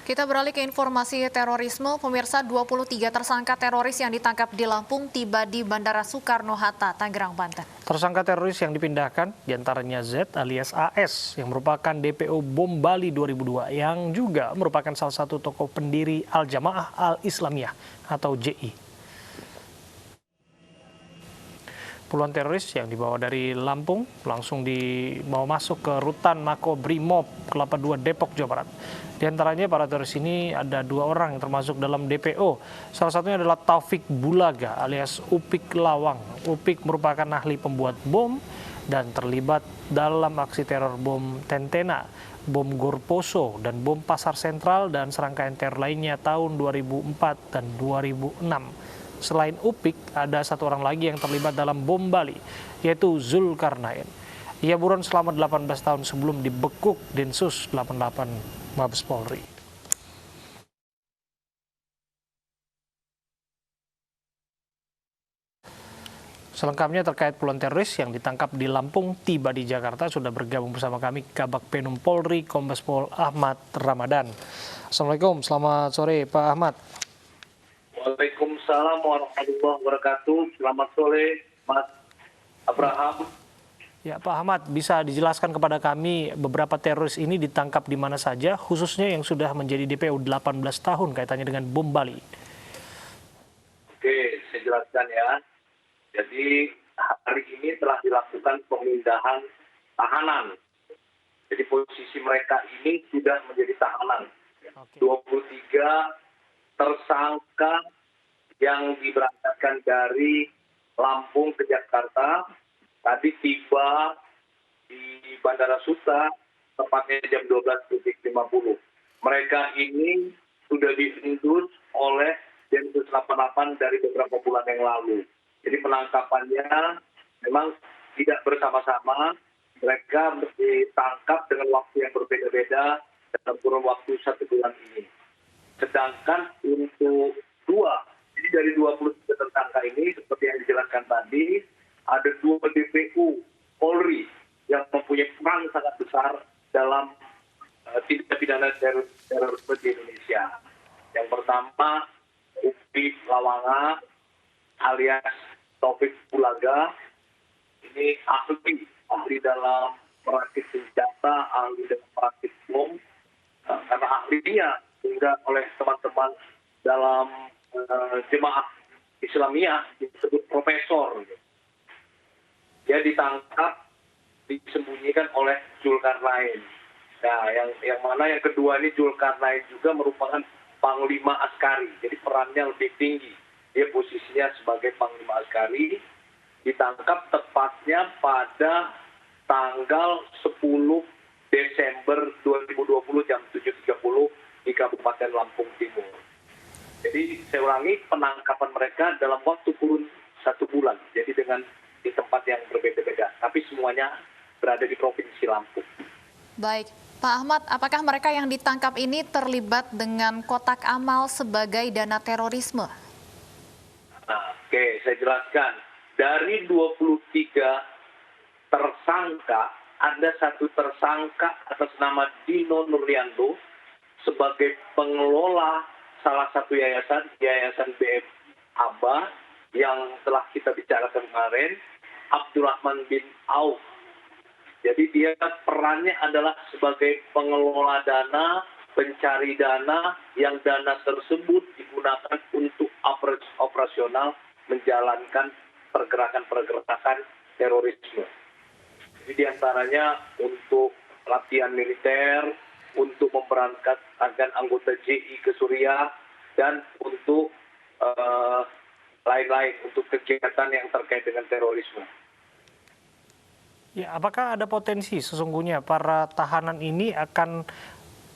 Kita beralih ke informasi terorisme. Pemirsa, 23 tersangka teroris yang ditangkap di Lampung tiba di Bandara Soekarno-Hatta, Tangerang, Banten. Tersangka teroris yang dipindahkan diantaranya Z alias AS yang merupakan DPO Bom Bali 2002 yang juga merupakan salah satu tokoh pendiri Al-Jamaah Al-Islamiyah atau JI. Puluhan teroris yang dibawa dari Lampung langsung dibawa masuk ke rutan Makobrimob Kelapa II Depok, Jawa Barat. Di antaranya para teroris ini ada 2 orang yang termasuk dalam DPO. Salah satunya adalah Taufik Bulaga alias Upik Lawang. Upik merupakan ahli pembuat bom dan terlibat dalam aksi teror bom Tentena, bom Gorposo, dan bom Pasar Sentral dan serangkaian teror lainnya tahun 2004 dan 2006. Selain Upik, ada 1 orang lagi yang terlibat dalam bom Bali, yaitu Zulkarnain. Ia buron selama 18 tahun sebelum dibekuk Densus 88 Mabes Polri. Selengkapnya terkait puluhan teroris yang ditangkap di Lampung tiba di Jakarta sudah bergabung bersama kami Kabak Penum Polri Kombes Pol Ahmad Ramadan. Assalamualaikum, selamat sore Pak Ahmad. Waalaikumsalam warahmatullahi wabarakatuh. Selamat sore, Mas Abraham. Ya, Pak Ahmad, bisa dijelaskan kepada kami beberapa teroris ini ditangkap di mana saja, khususnya yang sudah menjadi DPO 18 tahun kaitannya dengan bom Bali? Oke, saya jelaskan ya. Jadi hari ini telah dilakukan pemindahan tahanan. Jadi posisi mereka ini sudah menjadi tahanan. 23 tersangka yang diberangkatkan dari Lampung ke Jakarta tadi tiba di Bandara Suta tepatnya jam 12.50. Mereka ini sudah diindus oleh Densus 88 dari beberapa bulan yang lalu. Jadi penangkapannya memang tidak bersama-sama. Mereka ditangkap dengan waktu yang berbeda-beda dalam kurun waktu 1 bulan ini. Sedangkan untuk 2, jadi dari 23 tersangka ini seperti yang dijelaskan tadi, ada 2 DPO Polri yang mempunyai peran sangat besar dalam tindak pidana terorisme di Indonesia. Yang pertama, Upik Lawanga alias Taufik Bulaga, ini ahli dalam merakit senjata, ahli dalam merakit bom, karena ahlinya sehingga oleh teman-teman dalam jemaah Islamiyah disebut profesor. Dia ditangkap, disembunyikan oleh Zulkarnain. Nah, yang mana yang kedua ini Zulkarnain juga merupakan Panglima Askari, jadi perannya lebih tinggi. Dia posisinya sebagai Panglima Askari, ditangkap tepatnya pada tanggal 10 Desember 2020 jam 7.30 di Kabupaten Lampung Timur. Jadi saya ulangi, penangkapan mereka dalam waktu kurun 1 bulan. Jadi dengan di tempat yang berbeda-beda. Tapi semuanya berada di Provinsi Lampung. Baik, Pak Ahmad, apakah mereka yang ditangkap ini terlibat dengan kotak amal sebagai dana terorisme? Nah, oke, saya jelaskan. Dari 23 tersangka, ada 1 tersangka atas nama Dino Nurlianto sebagai pengelola salah satu yayasan BM Aba yang telah kita bicarakan kemarin, Abdurrahman bin Auf. Jadi dia perannya adalah sebagai pengelola dana, pencari dana, yang dana tersebut digunakan untuk operasional menjalankan pergerakan-pergerakan terorisme. Jadi diantaranya untuk latihan militer, untuk memberangkatkan anggota JI ke Suriah, dan untuk lain-lain, untuk kegiatan yang terkait dengan terorisme. Ya, apakah ada potensi sesungguhnya para tahanan ini akan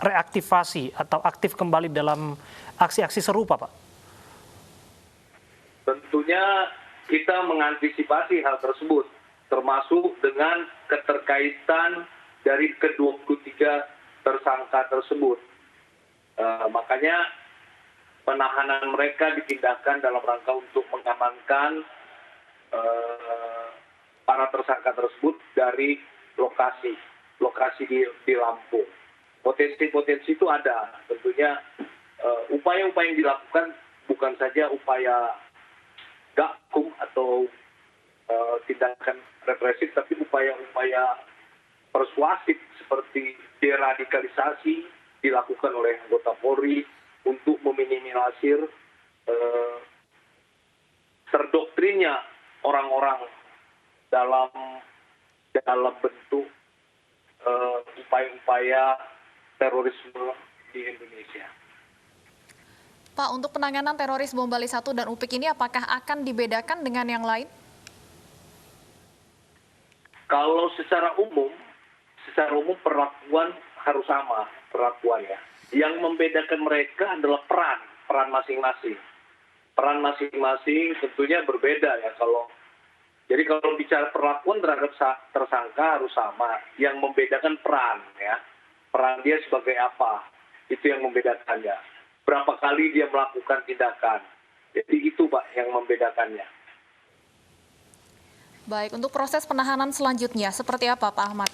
reaktivasi atau aktif kembali dalam aksi-aksi serupa, Pak? Tentunya kita mengantisipasi hal tersebut, termasuk dengan keterkaitan dari ke-23 tersangka tersebut. Makanya penahanan mereka dipindahkan dalam rangka untuk mengamankan para tersangka tersebut dari lokasi di Lampung. potensi-potensi itu ada. Tentunya upaya-upaya yang dilakukan bukan saja upaya gakum atau tindakan represif, tapi upaya-upaya persuasif seperti deradikalisasi dilakukan oleh anggota Polri untuk meminimalisir terdoktrinnya orang-orang dalam bentuk upaya-upaya terorisme di Indonesia. Pak, untuk penanganan teroris bom Bali 1 dan UPIK ini apakah akan dibedakan dengan yang lain? Kalau secara umum perlakuan harus sama perlakuannya. Yang membedakan mereka adalah peran masing-masing. Peran masing-masing tentunya berbeda ya. Jadi kalau bicara perlakuan terhadap tersangka harus sama. Yang membedakan peran ya. Peran dia sebagai apa? Itu yang membedakannya. Berapa kali dia melakukan tindakan. Jadi itu Pak yang membedakannya. Baik, untuk proses penahanan selanjutnya seperti apa Pak Ahmad?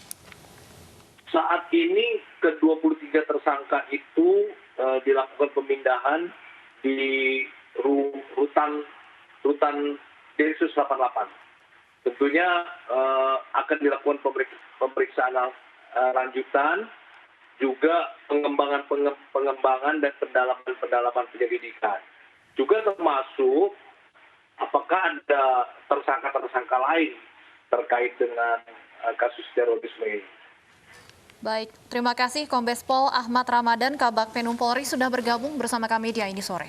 Saat ini ke-23 tersangka itu dilakukan pemindahan di rutan Densus 88. Tentunya akan dilakukan pemeriksaan lanjutan, juga pengembangan dan pendalaman penyelidikan. Juga termasuk apakah ada tersangka-tersangka lain terkait dengan kasus terorisme ini. Baik, terima kasih Kombes Pol Ahmad Ramadan, Kabag Penum Polri sudah bergabung bersama kami di ini sore.